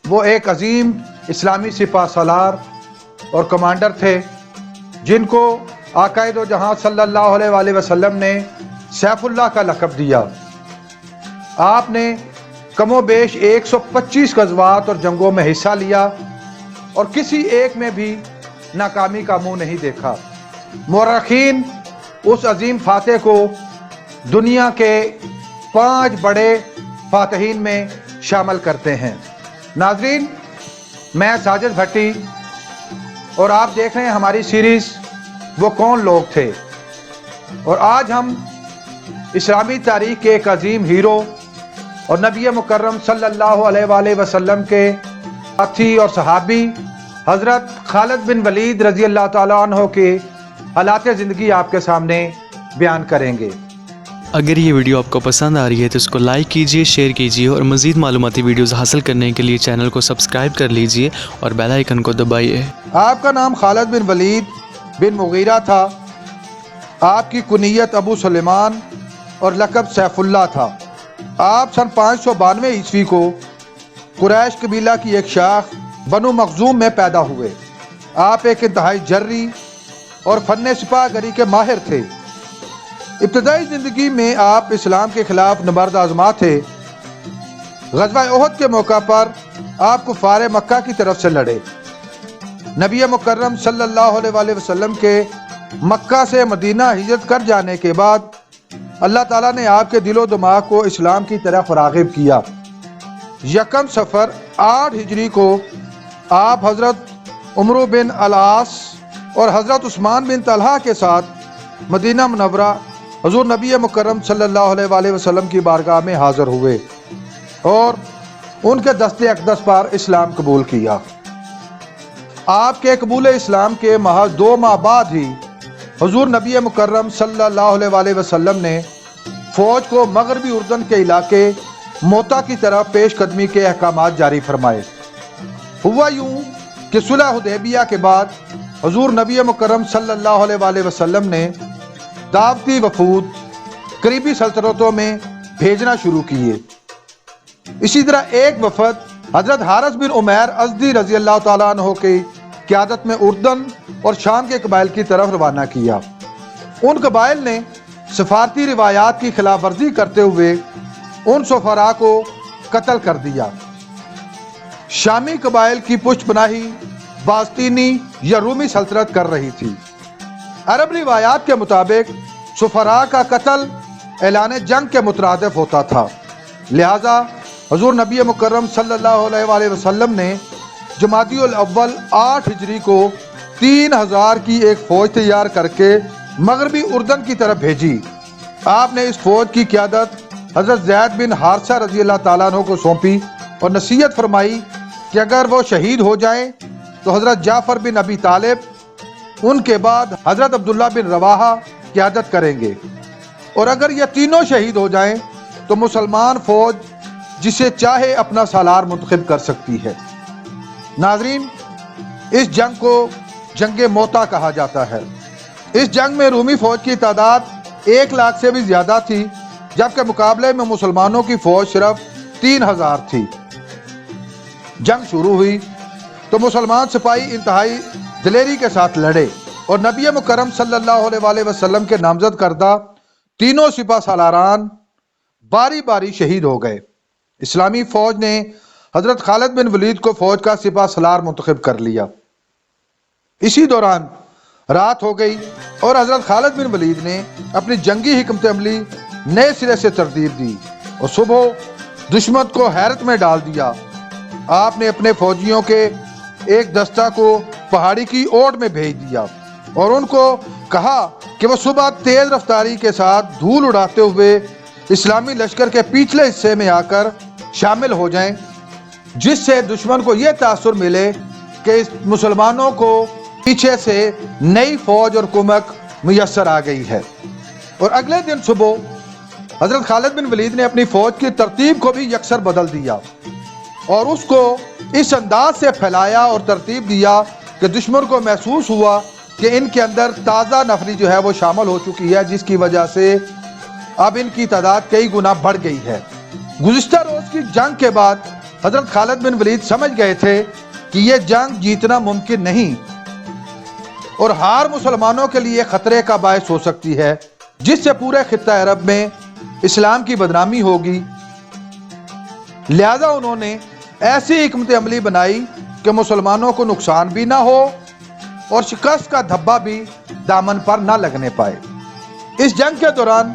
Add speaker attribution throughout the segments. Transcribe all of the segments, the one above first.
Speaker 1: وہ ایک عظیم اسلامی سپاہ سالار اور کمانڈر تھے جن کو آقائد و جہاں صلی اللہ علیہ وآلہ وسلم نے سیف اللہ کا لقب دیا۔ آپ نے کم و بیش 125 غزوات اور جنگوں میں حصہ لیا اور کسی ایک میں بھی ناکامی کا منہ نہیں دیکھا۔ مورخین اس عظیم فاتح کو دنیا کے 5 بڑے فاتحین میں شامل کرتے ہیں۔ ناظرین، میں ساجد بھٹی اور آپ دیکھ رہے ہیں ہماری سیریز وہ کون لوگ تھے، اور آج ہم اسلامی تاریخ کے ایک عظیم ہیرو اور نبی مکرم صلی اللہ علیہ وآلہ وسلم کے ساتھی اور صحابی حضرت خالد بن ولید رضی اللہ تعالیٰ عنہ کے حالات زندگی آپ کے سامنے بیان کریں گے۔
Speaker 2: اگر یہ ویڈیو آپ کو پسند آ رہی ہے تو اس کو لائک کیجئے، شیئر کیجئے اور مزید معلوماتی ویڈیوز حاصل کرنے کے لیے چینل کو سبسکرائب کر لیجئے اور بیل آئیکن کو دبائیے۔
Speaker 1: آپ کا نام خالد بن ولید بن مغیرہ تھا۔ آپ کی کنیت ابو سلیمان اور لقب سیف اللہ تھا۔ آپ سن 592 عیسوی کو قریش قبیلہ کی ایک شاخ بنو مخزوم میں پیدا ہوئے۔ آپ ایک انتہائی جرری اور فن سپاہ گری کے ماہر تھے۔ ابتدائی زندگی میں آپ اسلام کے خلاف نبرد آزما تھے۔ غزوہ احد کے موقع پر آپ کفار مکہ کی طرف سے لڑے۔ نبی مکرم صلی اللہ علیہ وآلہ وسلم کے مکہ سے مدینہ ہجرت کر جانے کے بعد اللہ تعالیٰ نے آپ کے دل و دماغ کو اسلام کی طرف راغب کیا۔ یکم صفر 8 ہجری کو آپ حضرت عمرو بن العاص اور حضرت عثمان بن طلحہ کے ساتھ مدینہ منورہ حضور نبی مکرم صلی اللہ علیہ وآلہ وسلم کی بارگاہ میں حاضر ہوئے اور ان کے دست اقدس پر اسلام قبول کیا۔ آپ کے قبول اسلام کے محض 2 ماہ بعد ہی حضور نبی مکرم صلی اللہ علیہ وآلہ وسلم نے فوج کو مغربی اردن کے علاقے موتا کی طرف پیش قدمی کے احکامات جاری فرمائے۔ ہوا یوں کہ صلح حدیبیہ کے بعد حضور نبی مکرم صلی اللہ علیہ وآلہ وسلم نے دعوتی وفود قریبی سلطنتوں میں بھیجنا شروع کیے۔ اسی طرح ایک وفد حضرت حارث بن عمیر ازدی رضی اللہ تعالیٰ عنہ کی قیادت میں اردن اور شام کے قبائل کی طرف روانہ کیا۔ ان قبائل نے سفارتی روایات کی خلاف ورزی کرتے ہوئے ان سفراء کو قتل کر دیا۔ شامی قبائل کی پشت پناہی باستینی یا رومی سلطنت کر رہی تھی۔ عرب روایات کے مطابق سفراء کا قتل اعلان جنگ کے مترادف ہوتا تھا، لہذا حضور نبی مکرم صلی اللہ علیہ وآلہ وسلم نے جمادی الاول 8 ہجری کو 3000 کی ایک فوج تیار کر کے مغربی اردن کی طرف بھیجی۔ آپ نے اس فوج کی قیادت حضرت زید بن حارثہ رضی اللہ تعالیٰ عنہ کو سونپی اور نصیحت فرمائی کہ اگر وہ شہید ہو جائیں تو حضرت جعفر بن ابی طالب، ان کے بعد حضرت عبداللہ بن رواحہ قیادت کریں گے، اور اگر یہ تینوں شہید ہو جائیں تو مسلمان فوج جسے چاہے اپنا سالار منتخب کر سکتی ہے۔ ناظرین، اس جنگ کو جنگ موتا کہا جاتا ہے۔ اس جنگ میں رومی فوج کی تعداد 1 لاکھ سے بھی زیادہ تھی، جبکہ مقابلے میں مسلمانوں کی فوج صرف 3000 تھی۔ جنگ شروع ہوئی تو مسلمان سپاہی انتہائی دلیری کے ساتھ لڑے اور نبی مکرم صلی اللہ علیہ وآلہ وسلم کے نامزد کردہ تینوں سپاہ سالاران باری باری شہید ہو گئے۔ اسلامی فوج نے حضرت خالد بن ولید کو فوج کا سپاہ سالار منتخب کر لیا۔ اسی دوران رات ہو گئی اور حضرت خالد بن ولید نے اپنی جنگی حکمت عملی نئے سرے سے ترتیب دی اور صبح دشمن کو حیرت میں ڈال دیا۔ آپ نے اپنے فوجیوں کے ایک دستہ کو پہاڑی کی اوٹ میں بھیج دیا اور ان کو کہا کہ وہ صبح تیز رفتاری کے ساتھ دھول اڑاتے ہوئے اسلامی لشکر کے پچھلے حصے میں آ کر شامل ہو جائیں، جس سے دشمن کو یہ تاثر ملے کہ اس مسلمانوں کو پیچھے سے نئی فوج اور کمک میسر آ گئی ہے۔ اور اگلے دن صبح حضرت خالد بن ولید نے اپنی فوج کی ترتیب کو بھی یکسر بدل دیا اور اس کو اس انداز سے پھیلایا اور ترتیب دیا کہ دشمن کو محسوس ہوا کہ ان کے اندر تازہ نفری جو ہے وہ شامل ہو چکی ہے، جس کی وجہ سے اب ان کی تعداد کئی گنا بڑھ گئی ہے۔ گزشتہ روز کی جنگ کے بعد حضرت خالد بن ولید سمجھ گئے تھے کہ یہ جنگ جیتنا ممکن نہیں اور ہار مسلمانوں کے لیے خطرے کا باعث ہو سکتی ہے، جس سے پورے خطہ عرب میں اسلام کی بدنامی ہوگی۔ لہذا انہوں نے ایسی حکمت عملی بنائی کہ مسلمانوں کو نقصان بھی نہ ہو اور شکست کا دھبا بھی دامن پر نہ لگنے پائے۔ اس جنگ کے دوران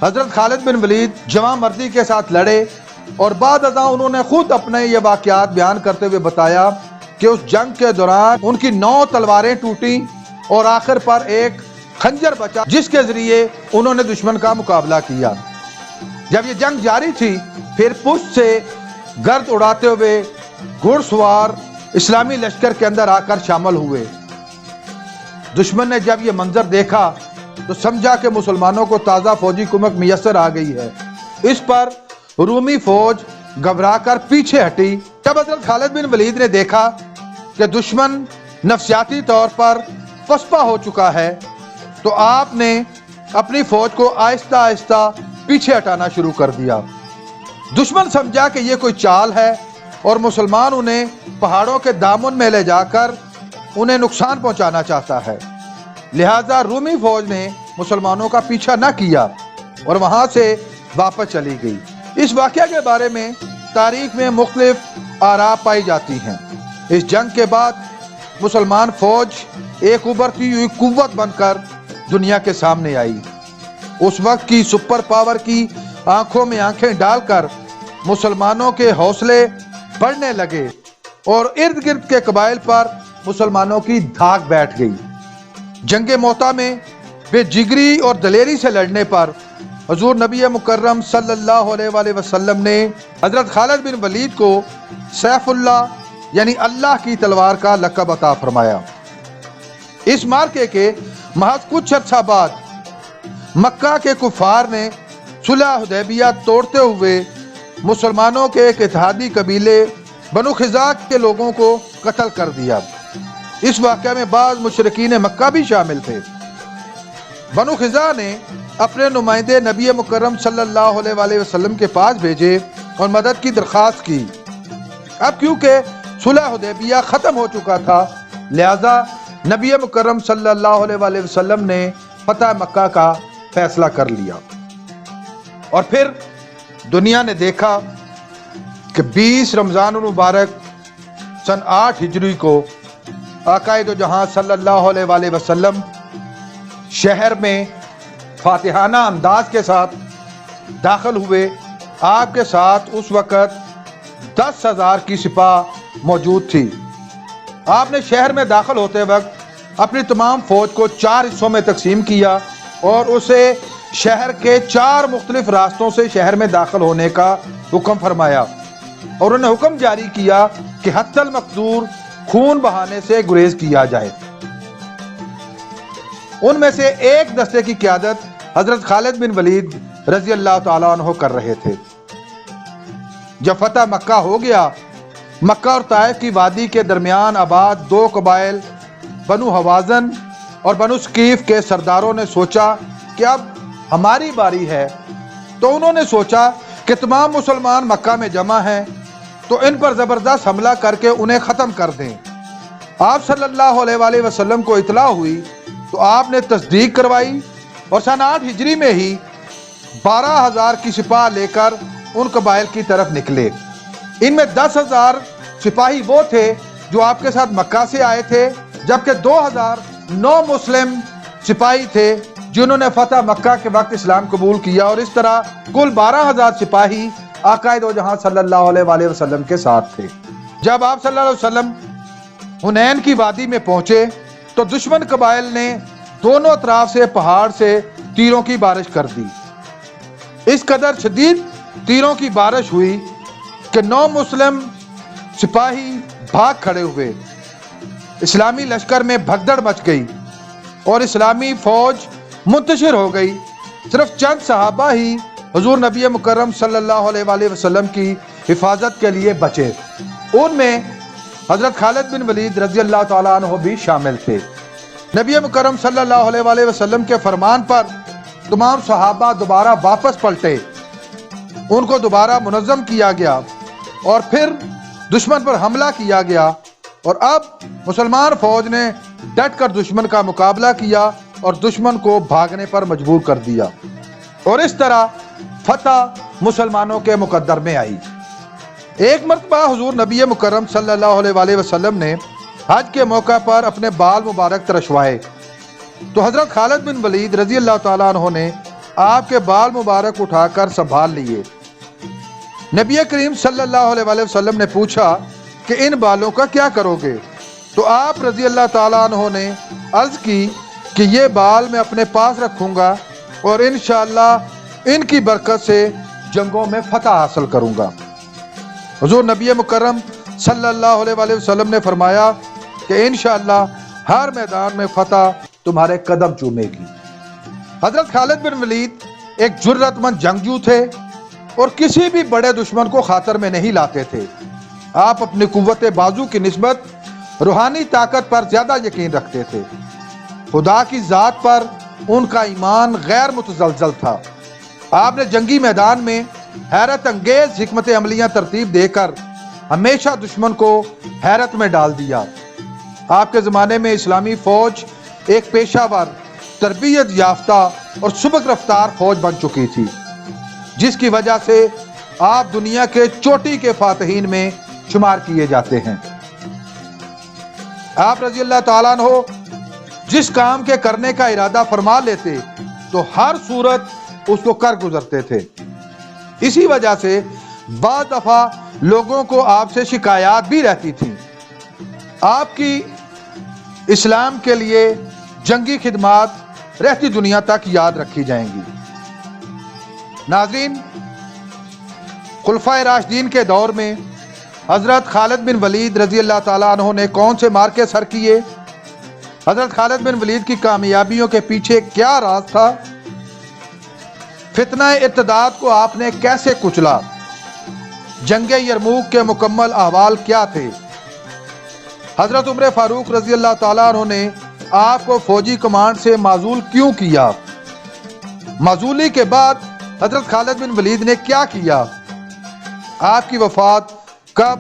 Speaker 1: حضرت خالد بن ولید جواں مردی کے ساتھ لڑے اور بعد ازاں انہوں نے خود اپنے یہ واقعات بیان کرتے ہوئے بتایا کہ اس جنگ کے دوران ان کی 9 تلواریں ٹوٹیں اور آخر پر ایک خنجر بچا جس کے ذریعے انہوں نے دشمن کا مقابلہ کیا۔ جب یہ جنگ جاری تھی پھر پشت سے گرد اڑاتے ہوئے گھڑ سوار اسلامی لشکر کے اندر آ کر شامل ہوئے۔ دشمن نے جب یہ منظر دیکھا تو سمجھا کہ مسلمانوں کو تازہ فوجی کمک میسر آ گئی ہے۔ اس پر رومی فوج گھبرا کر پیچھے ہٹی۔ جب حضرت خالد بن ولید نے دیکھا کہ دشمن نفسیاتی طور پر پسپا ہو چکا ہے تو آپ نے اپنی فوج کو آہستہ آہستہ پیچھے ہٹانا شروع کر دیا۔ دشمن سمجھا کہ یہ کوئی چال ہے اور مسلمان انہیں پہاڑوں کے دامن میں لے جا کر انہیں نقصان پہنچانا چاہتا ہے، لہذا رومی فوج نے مسلمانوں کا پیچھا نہ کیا اور وہاں سے واپس چلی گئی۔ اس واقعہ کے بارے میں تاریخ میں مختلف آراء پائی جاتی ہیں۔ اس جنگ کے بعد مسلمان فوج ایک ابھرتی ہوئی قوت بن کر دنیا کے سامنے آئی۔ اس وقت کی سپر پاور کی آنکھوں میں آنکھیں ڈال کر مسلمانوں کے حوصلے بڑھنے لگے اور ارد گرد کے قبائل پر مسلمانوں کی دھاک بیٹھ گئی۔ جنگ موتا میں بے جگری اور دلیری سے لڑنے پر حضور نبی مکرم صلی اللہ علیہ وآلہ وسلم نے حضرت خالد بن ولید کو سیف اللہ یعنی اللہ کی تلوار کا لقب عطا فرمایا۔ اس مارکے کے محض کچھ عرصہ بعد مکہ کے کفار نے صلح حدیبیہ توڑتے ہوئے مسلمانوں کے ایک اتحادی قبیلے بنو خزاع کے لوگوں کو قتل کر دیا۔ اس واقعہ میں بعض مشرکین مکہ بھی شامل تھے۔ بنو خزاع نے اپنے نمائندے نبی مکرم صلی اللہ علیہ وآلہ وسلم کے پاس بھیجے اور مدد کی درخواست کی۔ اب کیونکہ صلح حدیبیہ ختم ہو چکا تھا لہذا نبی مکرم صلی اللہ علیہ وآلہ وسلم نے فتح مکہ کا فیصلہ کر لیا۔ اور پھر دنیا نے دیکھا کہ 20 رمضان المبارک سن 8 ہجری کو آقا دو جہاں صلی اللہ علیہ وآلہ وسلم شہر میں فاتحانہ انداز کے ساتھ داخل ہوئے۔ آپ کے ساتھ اس وقت 10,000 کی سپاہ موجود تھی۔ آپ نے شہر میں داخل ہوتے وقت اپنی تمام فوج کو 4 حصوں میں تقسیم کیا اور اسے شہر کے 4 مختلف راستوں سے شہر میں داخل ہونے کا حکم فرمایا اور انہیں حکم جاری کیا کہ حتی المقدور خون بہانے سے گریز کیا جائے۔ ان میں سے ایک دستے کی قیادت حضرت خالد بن ولید رضی اللہ تعالیٰ عنہ کر رہے تھے۔ جب فتح مکہ ہو گیا، مکہ اور طائف کی وادی کے درمیان آباد 2 قبائل بنو حوازن اور بنو ثقیف کے سرداروں نے سوچا کہ اب ہماری باری ہے، تو انہوں نے سوچا کہ تمام مسلمان مکہ میں جمع ہیں تو ان پر زبردست حملہ کر کے انہیں ختم کر دیں۔ آپ صلی اللہ علیہ وآلہ وسلم کو اطلاع ہوئی تو آپ نے تصدیق کروائی اور سن 8 ہجری میں ہی 12,000 کی سپاہ لے کر ان قبائل کی طرف نکلے۔ ان میں 10,000 سپاہی وہ تھے جو آپ کے ساتھ مکہ سے آئے تھے، جبکہ 2,000 نو مسلم سپاہی تھے جنہوں نے فتح مکہ کے وقت اسلام قبول کیا، اور اس طرح کل 12,000 سپاہی آقا دو جہاں صلی اللہ علیہ وآلہ وسلم کے ساتھ تھے۔ جب آپ صلی اللہ علیہ وسلم حنین کی وادی میں پہنچے تو دشمن قبائل نے دونوں اطراف سے پہاڑ سے تیروں کی بارش کر دی۔ اس قدر شدید تیروں کی بارش ہوئی کہ 9 مسلم سپاہی بھاگ کھڑے ہوئے۔ اسلامی لشکر میں بھگدڑ مچ گئی اور اسلامی فوج منتشر ہو گئی۔ صرف چند صحابہ ہی حضور نبی مکرم صلی اللہ علیہ وآلہ وسلم کی حفاظت کے لیے بچے۔ ان میں حضرت خالد بن ولید رضی اللہ تعالیٰ عنہ بھی شامل تھے۔ نبی مکرم صلی اللہ علیہ وآلہ وسلم کے فرمان پر تمام صحابہ دوبارہ واپس پلٹے، ان کو دوبارہ منظم کیا گیا اور پھر دشمن پر حملہ کیا گیا اور اب مسلمان فوج نے ڈٹ کر دشمن کا مقابلہ کیا اور دشمن کو بھاگنے پر مجبور کر دیا اور اس طرح فتح مسلمانوں کے مقدر میں آئی۔ ایک مرتبہ حضور نبی مکرم صلی اللہ علیہ وآلہ وسلم نے حج کے موقع پر اپنے بال مبارک ترشوائے تو حضرت خالد بن ولید رضی اللہ تعالیٰ عنہ نے آپ کے بال مبارک اٹھا کر سنبھال لیے۔ نبی کریم صلی اللہ علیہ وآلہ وسلم نے پوچھا کہ ان بالوں کا کیا کرو گے؟ تو آپ رضی اللہ تعالیٰ عنہ نے عرض کی کہ یہ بال میں اپنے پاس رکھوں گا اور انشاءاللہ ان کی برکت سے جنگوں میں فتح حاصل کروں گا۔ حضور نبی مکرم صلی اللہ علیہ وآلہ وسلم نے فرمایا کہ انشاءاللہ ہر میدان میں فتح تمہارے قدم چومے گی۔ حضرت خالد بن ولید ایک جرأت مند جنگجو تھے اور کسی بھی بڑے دشمن کو خاطر میں نہیں لاتے تھے۔ آپ اپنی قوت بازو کی نسبت روحانی طاقت پر زیادہ یقین رکھتے تھے۔ خدا کی ذات پر ان کا ایمان غیر متزلزل تھا۔ آپ نے جنگی میدان میں حیرت انگیز حکمت عملیاں ترتیب دے کر ہمیشہ دشمن کو حیرت میں ڈال دیا۔ آپ کے زمانے میں اسلامی فوج ایک پیشہ ور، تربیت یافتہ اور سبک رفتار فوج بن چکی تھی، جس کی وجہ سے آپ دنیا کے چوٹی کے فاتحین میں شمار کیے جاتے ہیں۔ آپ رضی اللہ تعالیٰ عنہ جس کام کے کرنے کا ارادہ فرما لیتے تو ہر صورت اس کو کر گزرتے تھے۔ اسی وجہ سے بعض دفعہ لوگوں کو آپ سے شکایات بھی رہتی تھیں۔ آپ کی اسلام کے لیے جنگی خدمات رہتی دنیا تک یاد رکھی جائیں گی۔ ناظرین، خلفائے راشدین کے دور میں حضرت خالد بن ولید رضی اللہ تعالیٰ عنہ نے کون سے مارکے سر کیے؟ حضرت خالد بن ولید کی کامیابیوں کے پیچھے کیا راز تھا؟ فتنہ ارتداد کو آپ نے کیسے کچلا؟ جنگ یرموک کے مکمل احوال کیا تھے؟ حضرت عمر فاروق رضی اللہ تعالیٰ عنہ نے آپ کو فوجی کمانڈ سے معزول کیوں کیا؟ معزولی کے بعد حضرت خالد بن ولید نے کیا کیا؟ آپ کی وفات کب،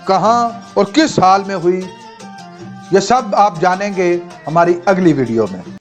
Speaker 1: کہاں اور کس حال میں ہوئی؟ یہ سب آپ جانیں گے ہماری اگلی ویڈیو میں۔